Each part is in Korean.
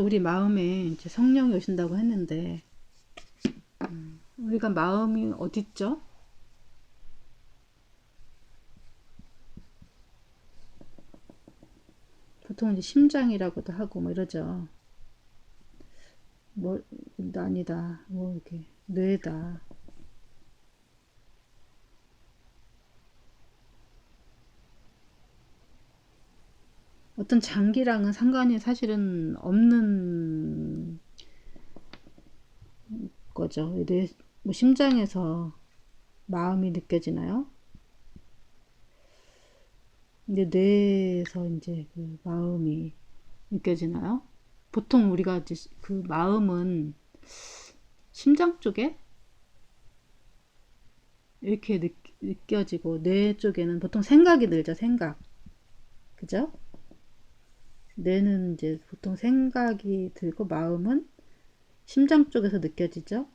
우리 마음에 이제 성령이 오신다고 했는데, 우리가 마음이 어딨죠? 보통 이제 심장이라고도 하고 뭐 이러죠. 뭐 아니다. 뭐 이렇게 뇌다. 어떤 장기랑은 상관이 사실은 없는 거죠. 뭐 심장에서 마음이 느껴지나요? 근데 뇌에서 이제 그 마음이 느껴지나요? 보통 우리가 이제 그 마음은 심장 쪽에 이렇게 느껴지고 뇌 쪽에는 보통 생각이 들죠. 생각. 그죠? 뇌는 이제 보통 생각이 들고 마음은 심장 쪽에서 느껴지죠.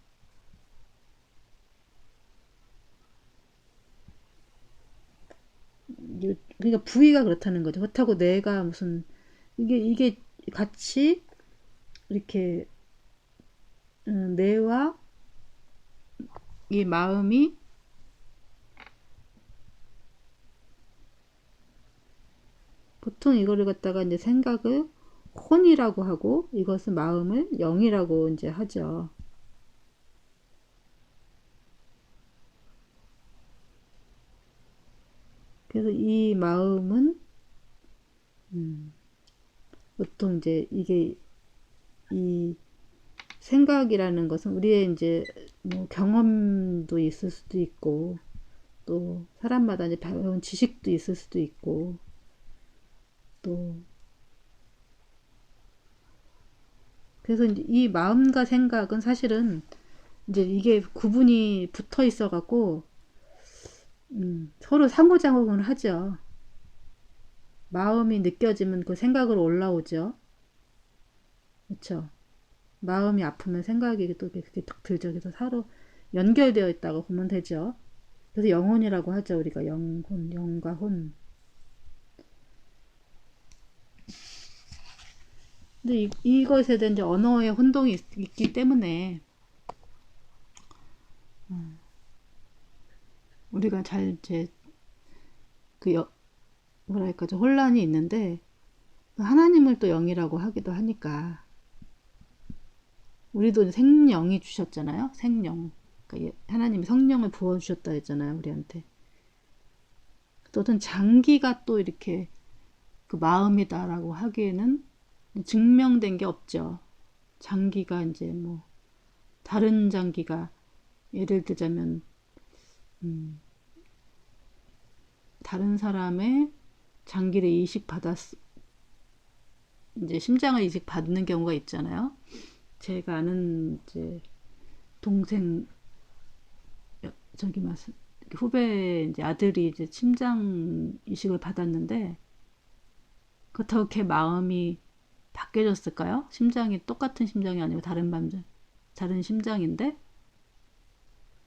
그러니까 부위가 그렇다는 거죠. 그렇다고 뇌가 무슨 이게 같이 이렇게 뇌와 이 마음이 보통 이거를 갖다가 이제 생각을 혼이라고 하고 이것은 마음을 영이라고 이제 하죠. 그래서 이 마음은 보통 이제 이게 이 생각이라는 것은 우리의 이제 뭐 경험도 있을 수도 있고 또 사람마다 이제 배운 지식도 있을 수도 있고 또 그래서 이제 이 마음과 생각은 사실은 이제 이게 구분이 붙어 있어 갖고 서로 상호작용을 하죠. 마음이 느껴지면 그 생각으로 올라오죠. 그렇죠. 마음이 아프면 생각이 또 그렇게 딱 들죠. 그래서 서로 연결되어 있다고 보면 되죠. 그래서 영혼이라고 하죠. 우리가 영혼, 영과 혼. 근데 이것에 대한 이제 언어의 혼동이 있기 때문에 우리가 잘 이제 그 뭐랄까 좀 혼란이 있는데 하나님을 또 영이라고 하기도 하니까 우리도 생명이 주셨잖아요. 생명. 그러니까 하나님이 성령을 부어 주셨다 했잖아요. 우리한테. 또 어떤 장기가 또 이렇게 그 마음이다라고 하기에는 증명된 게 없죠. 장기가 이제 뭐 다른 장기가 예를 들자면 다른 사람의 장기를 이식 받았 이제 심장을 이식 받는 경우가 있잖아요. 제가 아는 이제 동생 저기 맞 후배 이제 아들이 이제 심장 이식을 받았는데 그렇다고 걔 마음이 바뀌어졌을까요? 심장이 똑같은 심장이 아니고 다른 심장인데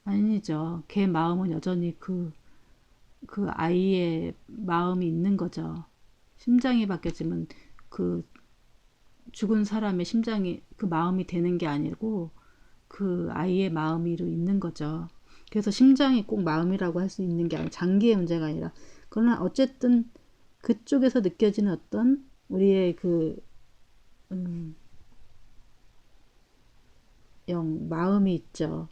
아니죠. 걔 마음은 여전히 그 아이의 마음이 있는 거죠. 심장이 바뀌어지면 그 죽은 사람의 심장이 그 마음이 되는 게 아니고 그 아이의 마음이로 있는 거죠. 그래서 심장이 꼭 마음이라고 할 수 있는 게 아니라 장기의 문제가 아니라 그러나 어쨌든 그쪽에서 느껴지는 어떤 우리의 그 마음이 있죠.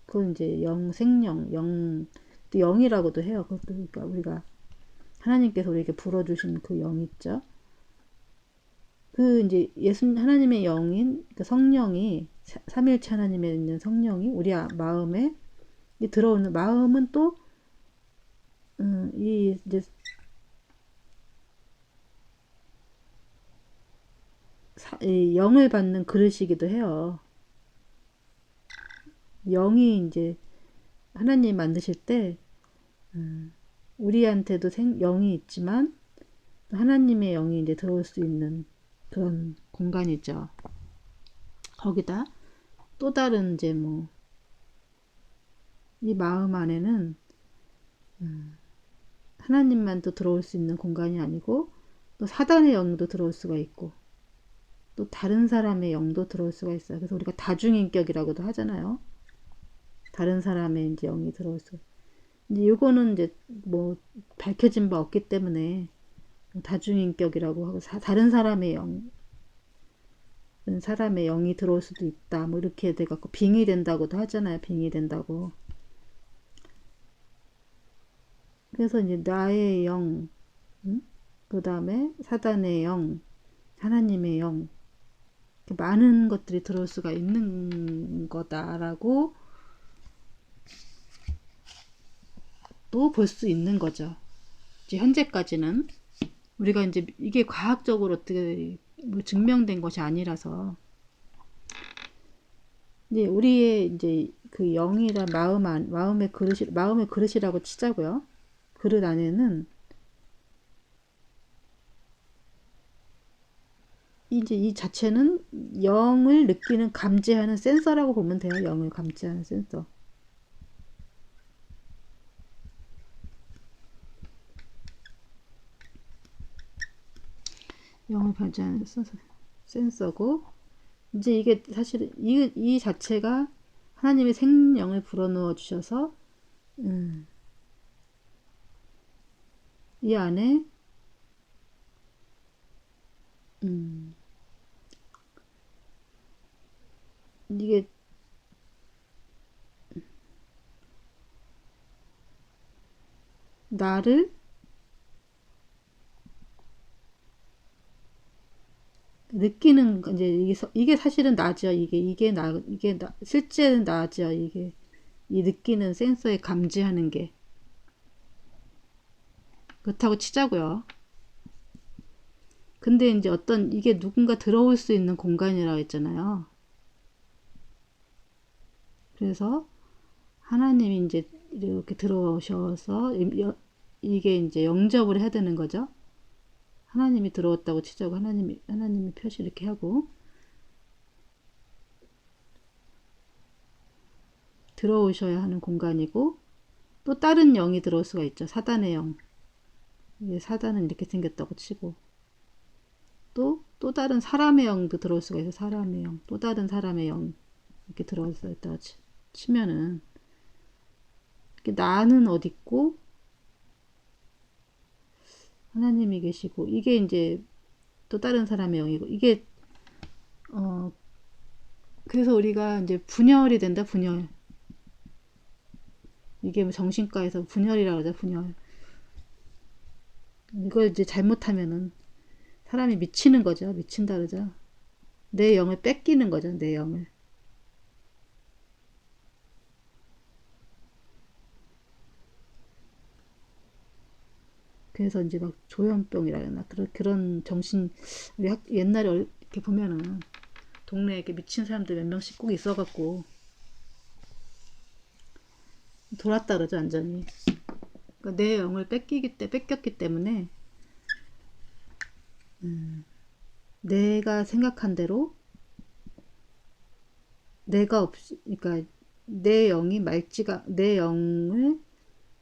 그건 이제 생령, 또 영이라고도 해요. 그것도 그러니까 우리가 하나님께서 우리에게 불어주신 그 영 있죠. 그 이제 하나님의 영인 그 성령이 삼일체 하나님에 있는 성령이 우리 마음에 들어오는 마음은 또 이 이제 이 영을 받는 그릇이기도 해요. 영이 이제 하나님 만드실 때 우리한테도 영이 있지만 하나님의 영이 이제 들어올 수 있는 그런 공간이죠. 거기다 또 다른 이제 뭐 이 마음 안에는 하나님만 또 들어올 수 있는 공간이 아니고 또 사단의 영도 들어올 수가 있고 또 다른 사람의 영도 들어올 수가 있어요. 그래서 우리가 다중인격이라고도 하잖아요. 다른 사람의 이제 영이 들어올 수. 이제 요거는 이제 뭐 밝혀진 바 없기 때문에 다중인격이라고 하고 다른 사람의 영이 들어올 수도 있다. 뭐 이렇게 돼갖고 빙의 된다고도 하잖아요. 빙의 된다고. 그래서 이제 나의 영, 그 다음에 사단의 영, 하나님의 영, 많은 것들이 들어올 수가 있는 거다라고 또 볼 수 있는 거죠. 이제 현재까지는 우리가 이제 이게 과학적으로 어떻게 뭐 증명된 것이 아니라서 이제 우리의 이제 그 영이란 마음의 그릇이라고 치자고요. 그릇 안에는 이제 이 자체는 영을 느끼는 감지하는 센서라고 보면 돼요. 영을 감지하는 센서. 영을 감지하는 센서고 이제 이게 사실 이 자체가 하나님의 생명을 불어넣어 주셔서 이 안에 이게 나를 느끼는 이제 이게 사실은 나죠. 이게 나 실제는 나죠. 이게 이 느끼는 센서에 감지하는 게 그렇다고 치자고요. 근데 이제 어떤 이게 누군가 들어올 수 있는 공간이라고 했잖아요. 그래서 하나님이 이제 이렇게 들어오셔서 이게 이제 영접을 해야 되는 거죠. 하나님이 들어왔다고 치자고 하나님이 표시 이렇게 하고 들어오셔야 하는 공간이고 또 다른 영이 들어올 수가 있죠. 사단의 영. 사단은 이렇게 생겼다고 치고 또 다른 사람의 영도 들어올 수가 있어요. 사람의 영. 또 다른 사람의 영 이렇게 들어올 수가 있다고 치면은 나는 어디 있고 하나님이 계시고 이게 이제 또 다른 사람의 영이고 이게 그래서 우리가 이제 분열이 된다. 분열. 이게 뭐 정신과에서 분열이라고 하죠. 분열. 이걸 이제 잘못하면은 사람이 미치는 거죠. 미친다 그러죠. 내 영을 뺏기는 거죠. 내 영을. 그래서 이제 막 조현병이라나 그런 정신 우리 옛날에 이렇게 보면은 동네에 이렇게 미친 사람들 몇 명씩 꼭 있어갖고 돌았다 그러죠. 완전히. 그러니까 내 영을 뺏겼기 때문에 내가 생각한 대로 내가 없이 그러니까 내 영을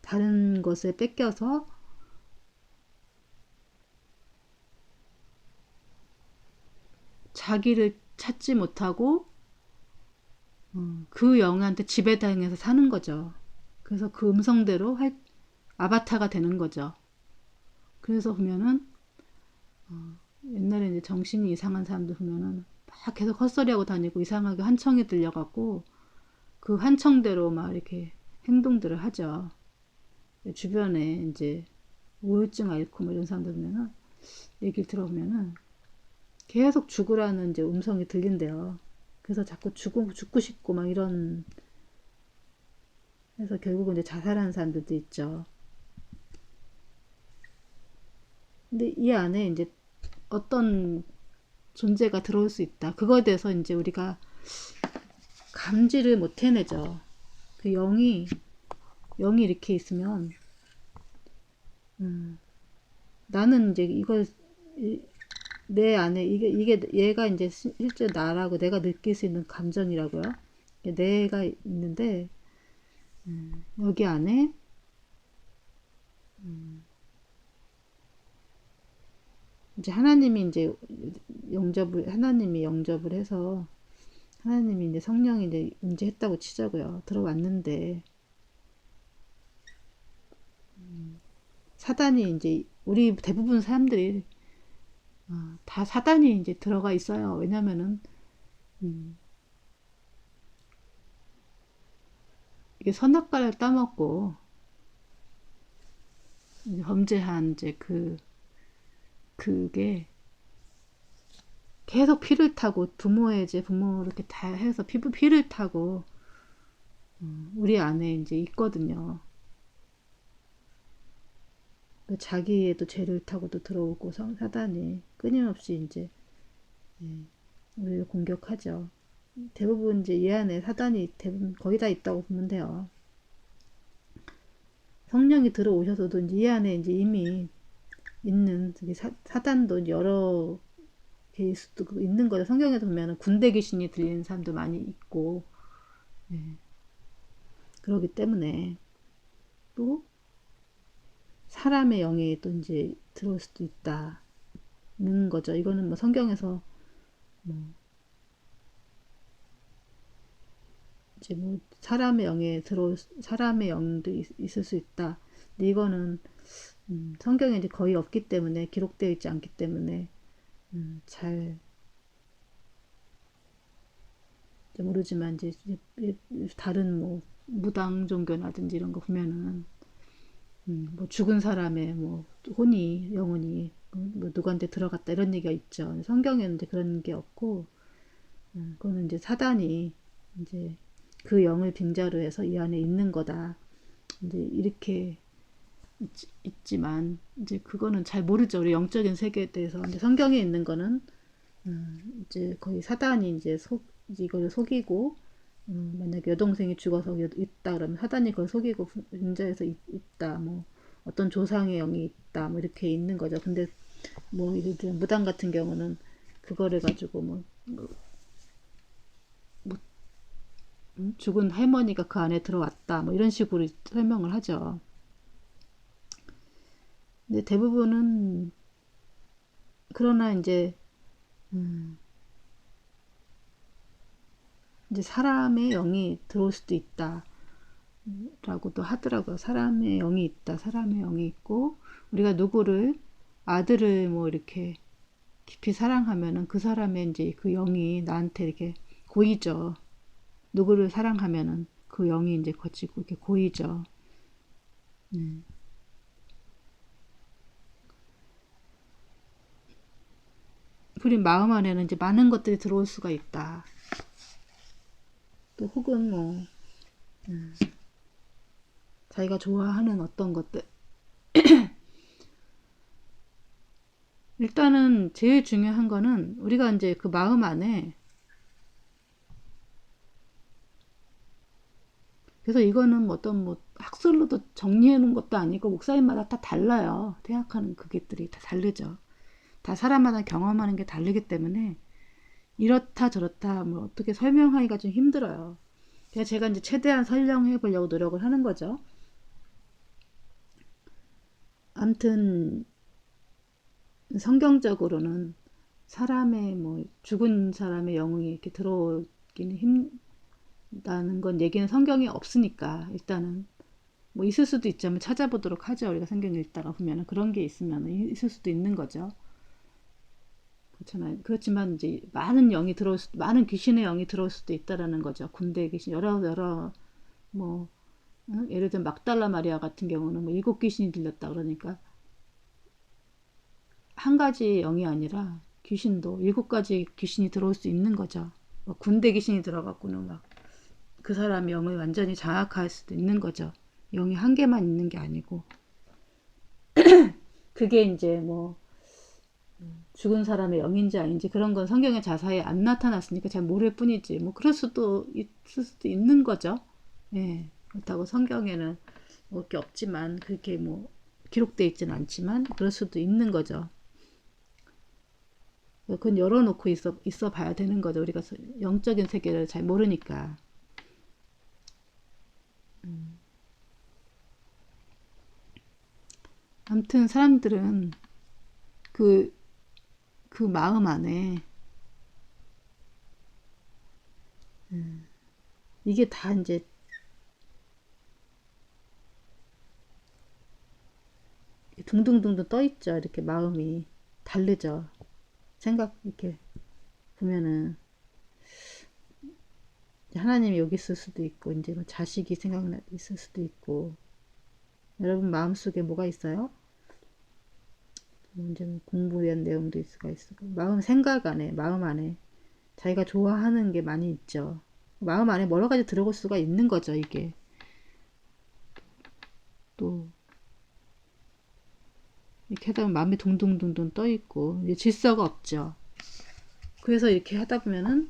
다른 것에 뺏겨서 자기를 찾지 못하고 그 영한테 지배당해서 사는 거죠. 그래서 그 음성대로 아바타가 되는 거죠. 그래서 보면은 옛날에 이제 정신이 이상한 사람들 보면은 막 계속 헛소리하고 다니고 이상하게 환청이 들려갖고 그 환청대로 막 이렇게 행동들을 하죠. 주변에 이제 우울증 앓고 뭐 이런 사람들 보면은 얘기를 들어보면은 계속 죽으라는 이제 음성이 들린대요. 그래서 자꾸 죽고 싶고 막 이런 해서 결국은 이제 자살하는 사람들도 있죠. 근데 이 안에 이제 어떤 존재가 들어올 수 있다. 그거에 대해서 이제 우리가 감지를 못 해내죠. 그 영이 이렇게 있으면 나는 이제 이걸 내 안에 이게 얘가 이제 실제 나라고 내가 느낄 수 있는 감정이라고요. 내가 있는데 여기 안에 이제 하나님이 이제 하나님이 영접을 해서 하나님이 이제 성령이 이제 임재했다고 치자고요. 들어왔는데 사단이 이제 우리 대부분 사람들이 다 사단이 이제 들어가 있어요. 왜냐면은 이게 선악과를 따먹고 이제 범죄한 이제 그게 계속 피를 타고 부모의 이제 부모 이렇게 다 해서 피를 타고 우리 안에 이제 있거든요. 자기의 또 죄를 타고도 들어오고 사단이 끊임없이 이제 우리를 공격하죠. 대부분 이제 이 안에 사단이 대부분 거의 다 있다고 보면 돼요. 성령이 들어오셔서도 이제 이 안에 이제 이미 있는 사단도 여러 개일 수도 있는 거죠. 성경에서 보면 군대 귀신이 들리는 사람도 많이 있고, 예. 그러기 때문에 또 사람의 영이 또 이제 들어올 수도 있다는 거죠. 이거는 뭐 성경에서 뭐 이제 뭐 사람의 영도 있을 수 있다. 근데 이거는 성경에 이제 거의 없기 때문에 기록되어 있지 않기 때문에 잘 모르지만 이제 다른 뭐 무당 종교라든지 이런 거 보면은 뭐 죽은 사람의 뭐 혼이 영혼이 뭐 누구한테 들어갔다 이런 얘기가 있죠. 성경에는 이제 그런 게 없고 그거는 이제 사단이 이제 그 영을 빙자로 해서 이 안에 있는 거다. 이제 이렇게 있지만 이제 그거는 잘 모르죠. 우리 영적인 세계에 대해서. 이제 성경에 있는 거는 이제 거의 사단이 이제 이걸 속이고 만약에 여동생이 죽어서 있다 그러면 사단이 그걸 속이고 빙자해서 있다. 뭐 어떤 조상의 영이 있다. 뭐 이렇게 있는 거죠. 근데 뭐 예를 들어 무당 같은 경우는 그거를 가지고 뭐 죽은 할머니가 그 안에 들어왔다. 뭐 이런 식으로 설명을 하죠. 근데 대부분은 그러나 이제 사람의 영이 들어올 수도 있다. 라고도 하더라고요. 사람의 영이 있다. 사람의 영이 있고 우리가 누구를 아들을 뭐 이렇게 깊이 사랑하면은 그 사람의 이제 그 영이 나한테 이렇게 고이죠. 누구를 사랑하면은 그 영이 이제 거치고 이렇게 고이죠. 우리 마음 안에는 이제 많은 것들이 들어올 수가 있다. 또 혹은 뭐 자기가 좋아하는 어떤 것들. 일단은 제일 중요한 거는 우리가 이제 그 마음 안에 그래서 이거는 뭐 어떤 뭐 학술로도 정리해 놓은 것도 아니고 목사님마다 다 달라요. 생각하는 그게들이 다 다르죠. 다 사람마다 경험하는 게 다르기 때문에 이렇다 저렇다 뭐 어떻게 설명하기가 좀 힘들어요. 그래서 제가 이제 최대한 설명해 보려고 노력을 하는 거죠. 아무튼 성경적으로는 사람의 뭐 죽은 사람의 영웅이 이렇게 들어오기는 힘다는 건 얘기는 성경에 없으니까 일단은 뭐 있을 수도 있지만 찾아보도록 하죠. 우리가 성경 읽다가 보면 그런 게 있으면 있을 수도 있는 거죠. 그렇잖아요. 그렇지만 이제 많은 귀신의 영이 들어올 수도 있다라는 거죠. 군대 귀신 여러 뭐 예를 들면 막달라 마리아 같은 경우는 뭐 7귀신이 들렸다 그러니까 한 가지 영이 아니라 귀신도 7가지 귀신이 들어올 수 있는 거죠. 뭐 군대 귀신이 들어갔고는 막 그 사람 영을 완전히 장악할 수도 있는 거죠. 영이 한 개만 있는 게 아니고 그게 이제 뭐 죽은 사람의 영인지 아닌지 그런 건 성경에 자세히 안 나타났으니까 잘 모를 뿐이지 뭐 그럴 수도 있을 수도 있는 거죠. 예, 그렇다고 성경에는 뭐 게 없지만 그렇게 뭐 기록되어 있지는 않지만 그럴 수도 있는 거죠. 그건 열어놓고 있어 봐야 되는 거죠. 우리가 영적인 세계를 잘 모르니까. 아무튼 사람들은 그 그 마음 안에 이게 다 이제 둥둥둥둥 떠 있죠. 이렇게 마음이 다르죠. 생각 이렇게 보면은 하나님이 여기 있을 수도 있고 이제 뭐 자식이 생각나 있을 수도 있고 여러분 마음속에 뭐가 있어요? 이제 뭐 공부에 대한 내용도 있을 수가 있고 마음 생각 안에 마음 안에 자기가 좋아하는 게 많이 있죠. 마음 안에 여러 가지 들어올 수가 있는 거죠. 이게 또 이렇게 하다 보면 마음이 둥둥둥둥 떠 있고 이제 질서가 없죠. 그래서 이렇게 하다 보면은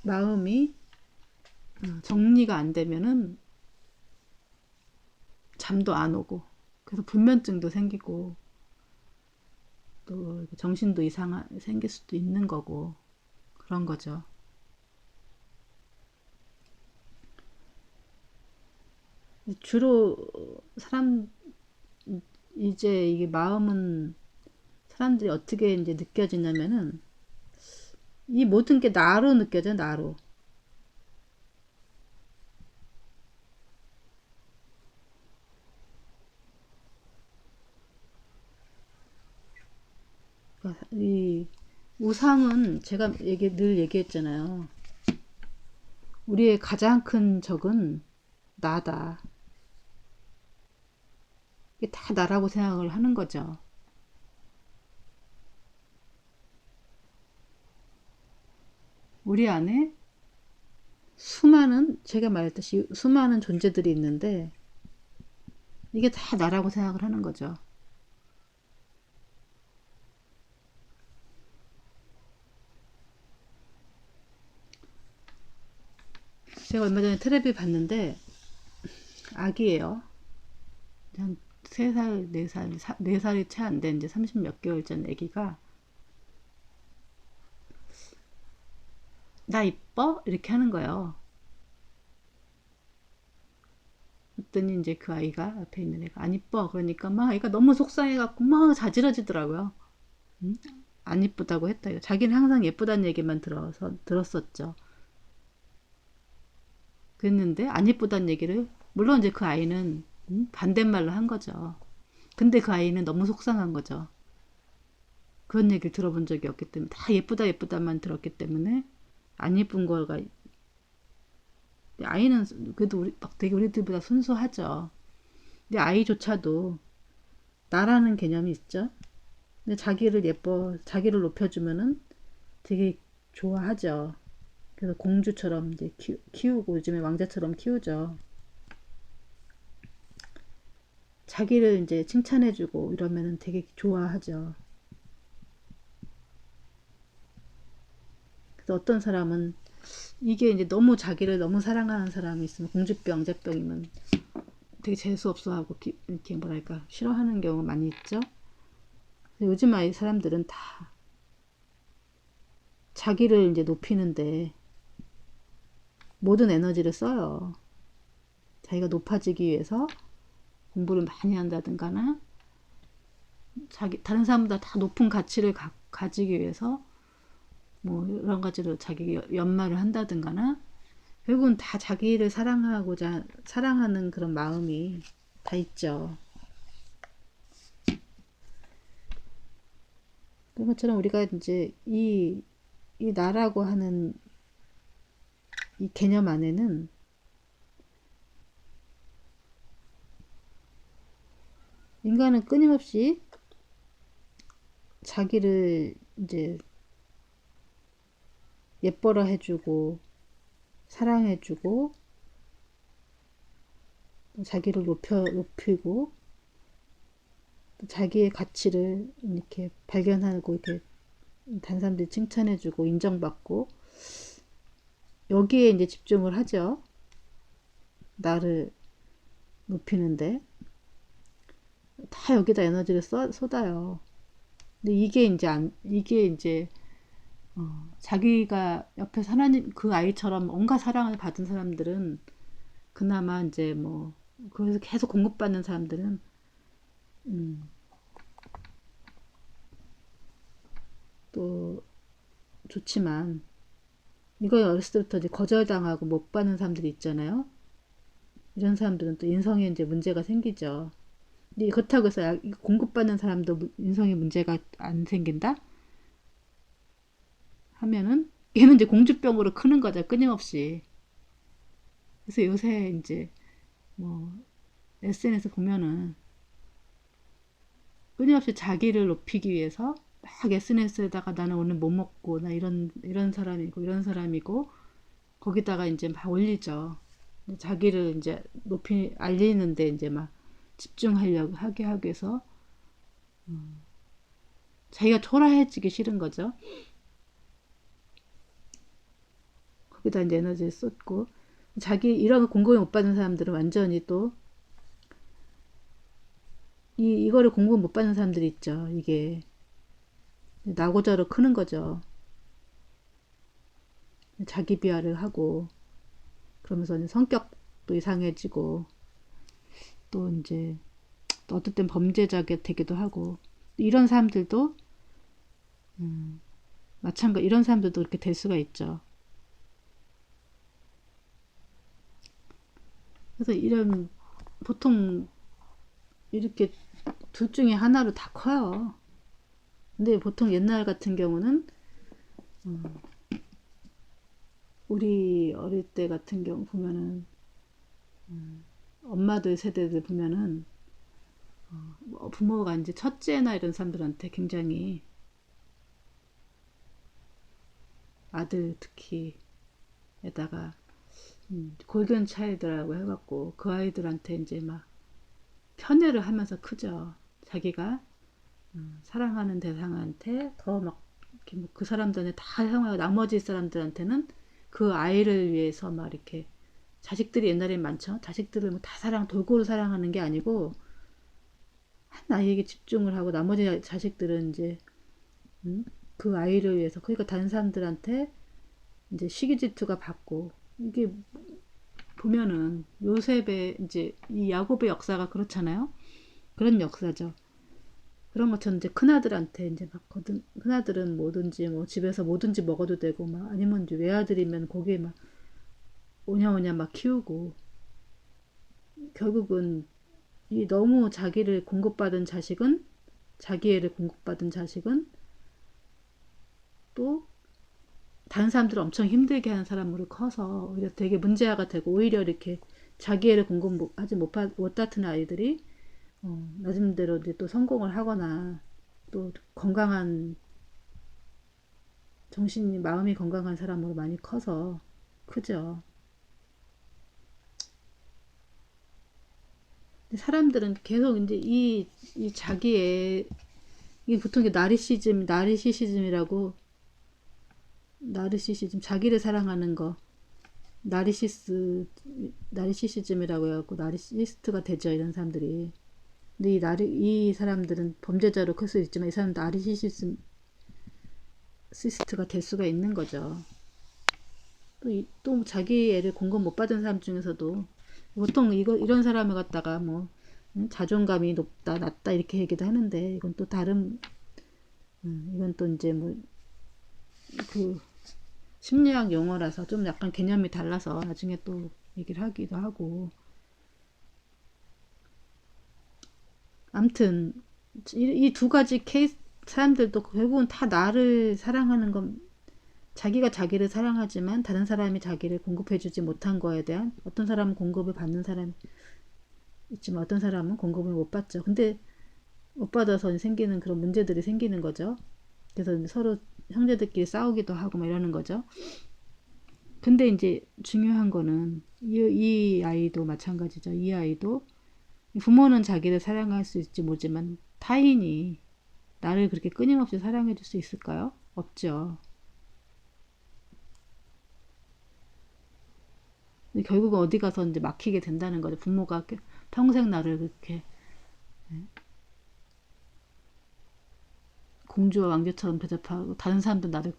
마음이 정리가 안 되면은 잠도 안 오고 그래서 불면증도 생기고 또 정신도 이상 생길 수도 있는 거고 그런 거죠. 주로 사람 이제 이게 마음은 사람들이 어떻게 이제 느껴지냐면은 이 모든 게 나로 느껴져 나로. 그러니까 이 우상은 제가 늘 얘기했잖아요. 우리의 가장 큰 적은 나다. 이게 다 나라고 생각을 하는 거죠. 우리 안에 수많은 제가 말했듯이 수많은 존재들이 있는데 이게 다 나라고 생각을 하는 거죠. 제가 얼마 전에 테레비 봤는데 아기예요. 한 3살, 4살, 4살이 채 안 된 이제 30 몇 개월 전 아기가 나 이뻐? 이렇게 하는 거예요. 그랬더니 이제 그 아이가 앞에 있는 애가 안 이뻐. 그러니까 막 애가 너무 속상해갖고 막 자지러지더라고요. 응? 안 이쁘다고 했다. 자기는 항상 예쁘다는 얘기만 들었었죠. 그랬는데 안 이쁘다는 얘기를 물론 이제 그 아이는 반대말로 한 거죠. 근데 그 아이는 너무 속상한 거죠. 그런 얘기를 들어본 적이 없기 때문에 다 예쁘다 예쁘다만 들었기 때문에 안 예쁜 거가 아이는 그래도 막 되게 우리들보다 순수하죠. 근데 아이조차도 나라는 개념이 있죠. 근데 자기를 높여주면은 되게 좋아하죠. 그래서 공주처럼 이제 키우고 요즘에 왕자처럼 키우죠. 자기를 이제 칭찬해주고 이러면은 되게 좋아하죠. 그래서 어떤 사람은 이게 이제 너무 자기를 너무 사랑하는 사람이 있으면 공주병, 왕자병이면 되게 재수없어하고 이렇게 뭐랄까 싫어하는 경우가 많이 있죠. 요즘 아이 사람들은 다 자기를 이제 높이는데 모든 에너지를 써요. 자기가 높아지기 위해서 공부를 많이 한다든가나 다른 사람보다 다 높은 가치를 가지기 위해서 뭐 여러 가지로 자기 연마를 한다든가나 결국은 다 자기를 사랑하고자 사랑하는 그런 마음이 다 있죠. 그런 것처럼 우리가 이제 이 나라고 하는 이 개념 안에는 인간은 끊임없이 자기를 이제 예뻐라 해주고 사랑해주고 자기를 높이고 자기의 가치를 이렇게 발견하고 이렇게 다른 사람들이 칭찬해주고 인정받고 여기에 이제 집중을 하죠. 나를 높이는데 다 여기다 에너지를 쏟아요. 근데 이게 이제 자기가 옆에서 하나님 그 아이처럼 온갖 사랑을 받은 사람들은 그나마 이제 뭐 그래서 계속 공급받는 사람들은 음, 또 좋지만 이거 어렸을 때부터 이제 거절당하고 못 받는 사람들이 있잖아요. 이런 사람들은 또 인성에 이제 문제가 생기죠. 근데 그렇다고 해서 공급받는 사람도 인성에 문제가 안 생긴다 하면은 얘는 이제 공주병으로 크는 거죠. 끊임없이. 그래서 요새 이제 뭐 SNS 보면은 끊임없이 자기를 높이기 위해서 막 SNS에다가 나는 오늘 뭐 먹고 나 이런 사람이고 이런 사람이고 거기다가 이제 막 올리죠. 자기를 이제 높이 알리는데 이제 막 집중하려고 하게 하기 위해서 자기가 초라해지기 싫은 거죠. 거기다 이제 에너지를 쏟고 자기 이런 공급을 못 받는 사람들은 완전히 또 이거를 공급 못 받는 사람들이 있죠. 이게 나고자로 크는 거죠. 자기 비하를 하고 그러면서 이제 성격도 이상해지고 또 이제 또 어떨 땐 범죄자가 되기도 하고 이런 사람들도 마찬가지 이런 사람들도 그렇게 될 수가 있죠. 그래서 이런 보통 이렇게 둘 중에 하나로 다 커요. 근데 보통 옛날 같은 경우는 우리 어릴 때 같은 경우 보면은 엄마들 세대들 보면은 부모가 이제 첫째나 이런 사람들한테 굉장히 아들 특히 에다가 골든 차일드라고 해갖고 그 아이들한테 이제 막 편애를 하면서 크죠. 자기가 사랑하는 대상한테 더 막 그 사람들한테 다 사랑하고 나머지 사람들한테는 그 아이를 위해서 막 이렇게 자식들이 옛날엔 많죠. 자식들을 뭐 다 돌고루 사랑하는 게 아니고 한 아이에게 집중을 하고 나머지 자식들은 이제 그 아이를 위해서 그러니까 다른 사람들한테 이제 시기 질투가 받고 이게 보면은 요셉의 이제 이 야곱의 역사가 그렇잖아요. 그런 역사죠. 그런 것처럼 이제 큰아들한테 이제 막 큰아들은 뭐든지 뭐 집에서 뭐든지 먹어도 되고 막 아니면 이제 외아들이면 거기에 막 오냐오냐 막 키우고 결국은 이 너무 자기를 공급받은 자식은 자기 애를 공급받은 자식은 또 다른 사람들을 엄청 힘들게 하는 사람으로 커서 오히려 되게 문제아가 되고 오히려 이렇게 자기 애를 공급하지 못했던 아이들이 나름대로 또 성공을 하거나 또 건강한 정신이 마음이 건강한 사람으로 많이 커서 크죠. 사람들은 계속 이제 이 자기의 이게 보통 나리시즘이라고 나르시시즘 자기를 사랑하는 거 나리시시즘이라고 해갖고 나리시스트가 되죠 이런 사람들이. 근데 이 사람들은 범죄자로 클 수 있지만 이 사람 나리시시스트가 될 수가 있는 거죠. 또 자기 애를 공급 못 받은 사람 중에서도 보통 이런 사람을 갖다가 뭐 자존감이 높다 낮다 이렇게 얘기도 하는데 이건 또 다른 이건 또 이제 뭐 그 심리학 용어라서 좀 약간 개념이 달라서 나중에 또 얘기를 하기도 하고 암튼 이 두 가지 케이스 사람들도 결국은 다 나를 사랑하는 건 자기가 자기를 사랑하지만 다른 사람이 자기를 공급해주지 못한 거에 대한 어떤 사람은 공급을 받는 사람이 있지만 어떤 사람은 공급을 못 받죠. 근데 못 받아서 생기는 그런 문제들이 생기는 거죠. 그래서 서로 형제들끼리 싸우기도 하고 막 이러는 거죠. 근데 이제 중요한 거는 이 아이도 마찬가지죠. 이 아이도 부모는 자기를 사랑할 수 있지 모르지만 타인이 나를 그렇게 끊임없이 사랑해 줄 수 있을까요? 없죠. 결국은 어디 가서 이제 막히게 된다는 거죠. 부모가 평생 나를 그렇게 공주와 왕자처럼 대접하고 다른 사람들 나를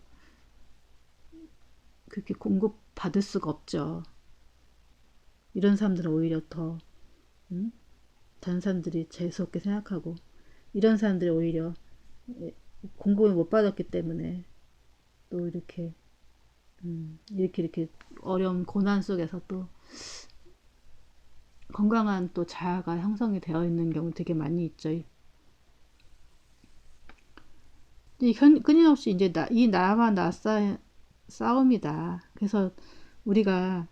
그렇게 공급받을 수가 없죠. 이런 사람들은 오히려 더 다른 사람들이 재수없게 생각하고 이런 사람들이 오히려 공급을 못 받았기 때문에 또 이렇게 이렇게 어려운 고난 속에서 또 건강한 또 자아가 형성이 되어 있는 경우 되게 많이 있죠. 끊임없이 이제 이 나와 나 싸움이다. 그래서 우리가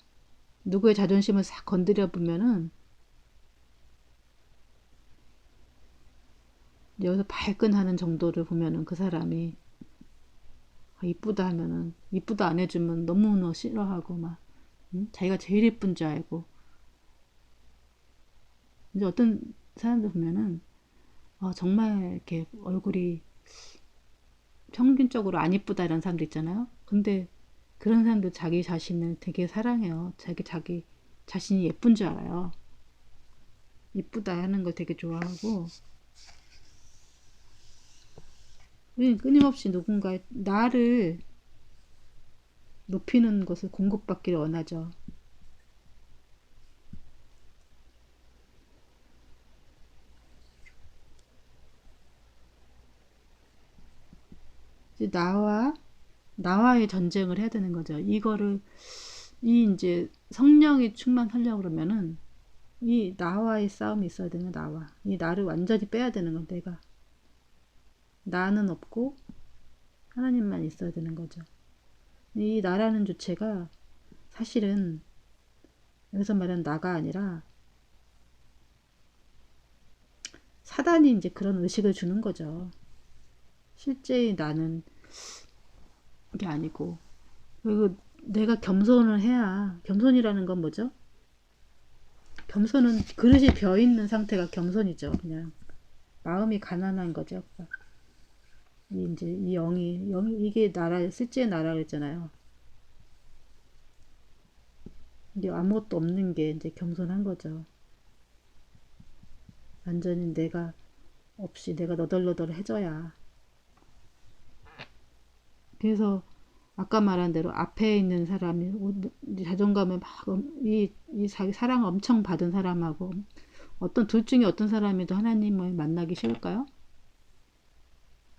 누구의 자존심을 싹 건드려 보면은 여기서 발끈하는 정도를 보면은 그 사람이 이쁘다 하면은 이쁘다 안 해주면 너무너무 싫어하고 막 자기가 제일 이쁜 줄 알고 이제 어떤 사람들 보면은 정말 이렇게 얼굴이 평균적으로 안 이쁘다 이런 사람도 있잖아요. 근데 그런 사람들 자기 자신을 되게 사랑해요. 자기 자신이 예쁜 줄 알아요. 이쁘다 하는 걸 되게 좋아하고 우리는 끊임없이 누군가의 나를 높이는 것을 공급받기를 원하죠. 이제 나와의 전쟁을 해야 되는 거죠. 이제 성령이 충만하려고 그러면은 이 나와의 싸움이 있어야 되는 나와. 이 나를 완전히 빼야 되는 건 내가. 나는 없고 하나님만 있어야 되는 거죠. 이 나라는 주체가 사실은 여기서 말하는 나가 아니라 사단이 이제 그런 의식을 주는 거죠. 실제의 나는 게 아니고. 그리고 내가 겸손을 해야, 겸손이라는 건 뭐죠? 겸손은 그릇이 비어 있는 상태가 겸손이죠. 그냥 마음이 가난한 거죠. 이제 이 영이 이게 나라 실제 나라 그랬잖아요. 이제 아무것도 없는 게 이제 겸손한 거죠. 완전히 내가 없이 내가 너덜너덜 해져야. 그래서 아까 말한 대로 앞에 있는 사람이 자존감을 이 자기 사랑을 엄청 받은 사람하고 둘 중에 어떤 사람이 더 하나님을 만나기 쉬울까요?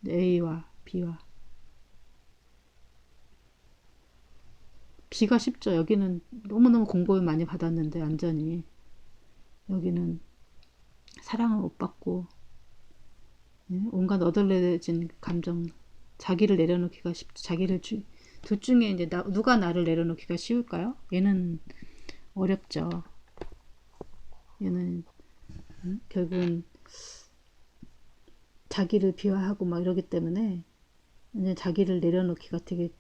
A와 B와 B가 쉽죠. 여기는 너무너무 공부를 많이 받았는데 완전히 여기는 사랑을 못 받고 온갖 얻어내진 감정 자기를 내려놓기가 쉽죠. 둘 중에 이제 누가 나를 내려놓기가 쉬울까요? 얘는 어렵죠. 얘는 결국은 자기를 비하하고 막 이러기 때문에 이제 자기를 내려놓기가 되게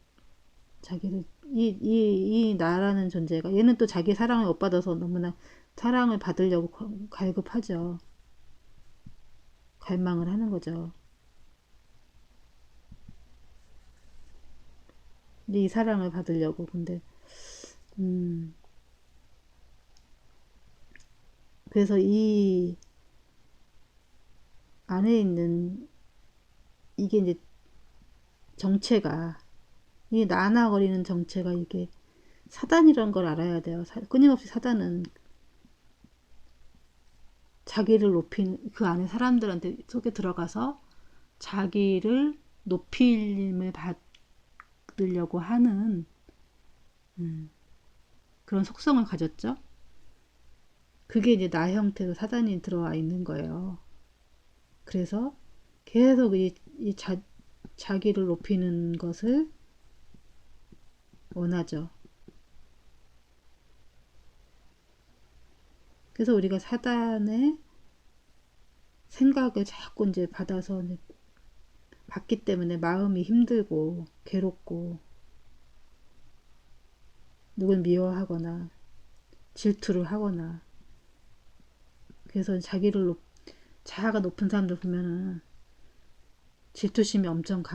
이 나라는 존재가 얘는 또 자기 사랑을 못 받아서 너무나 사랑을 받으려고 갈급하죠. 갈망을 하는 거죠. 이 사랑을 받으려고. 근데 그래서 이 안에 있는 이게 이제 정체가 이 나나거리는 정체가 이게 사단이란 걸 알아야 돼요. 끊임없이 사단은 자기를 높이는 그 안에 사람들한테 속에 들어가서 자기를 높임을 받으려고 하는 그런 속성을 가졌죠. 그게 이제 나 형태로 사단이 들어와 있는 거예요. 그래서 계속 자기를 높이는 것을 원하죠. 그래서 우리가 사단의 생각을 자꾸 이제 받아서 받기 때문에 마음이 힘들고 괴롭고 누굴 미워하거나 질투를 하거나 그래서 자아가 높은 사람들 보면은 질투심이 엄청